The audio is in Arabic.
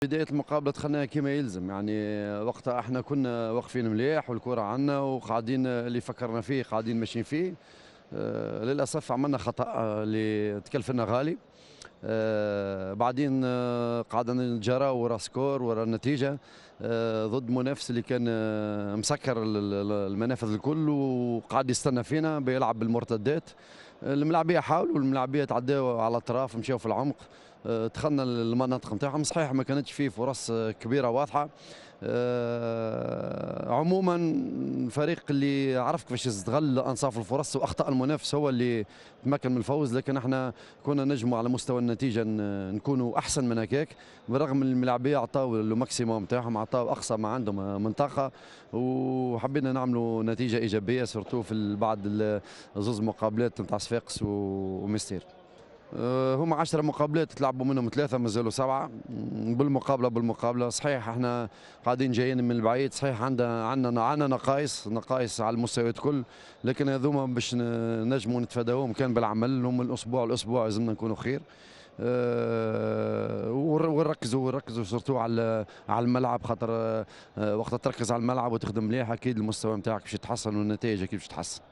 بداية المقابلة دخلنا كما يلزم، يعني وقتها احنا كنا واقفين مليح والكرة عنا وقاعدين اللي فكرنا فيه قاعدين ماشيين فيه. للأسف عملنا خطأ اللي تكلفنا غالي. بعدين قعدنا نتجرى ورا سكور ورا النتيجة، ضد منافس اللي كان مسكر المنافذ الكل وقاعد يستنى فينا بيلعب بالمرتدات. الملاعبيه حاولوا، الملاعبيه تعداوا على الاطراف مشاو في العمق. دخلنا المناطق نتاعهم، صحيح ما كانتش فيه فرص كبيره واضحه. عموما الفريق اللي عرف كيفاش يستغل انصاف الفرص واخطاء المنافس هو اللي تمكن من الفوز، لكن احنا كنا نجموا على مستوى النتيجه نكونوا احسن من هكاك. بالرغم من الملاعبيه عطاو الماكسيموم تاعهم، عطاو اقصى ما عندهم من طاقه، وحبينا نعملوا نتيجه ايجابيه سورتو في بعد زوز مقابلات نتاع صفاقس ومستير. هما 10 مقابلات تلعبوا منهم ثلاثة مازالوا سبعة. بالمقابلة صحيح احنا قاعدين جايين من البعيد، صحيح عندنا نقائص على المستويات الكل، لكن هذوما باش نجموا نتفاداوهم كان بالعمل. هم الأسبوع لازمنا نكونوا خير. ونركزوا سورتو على الملعب، خاطر وقت تركز على الملعب وتخدم مليح اكيد المستوى نتاعك باش يتحسن والنتائج اكيد باش تتحسن.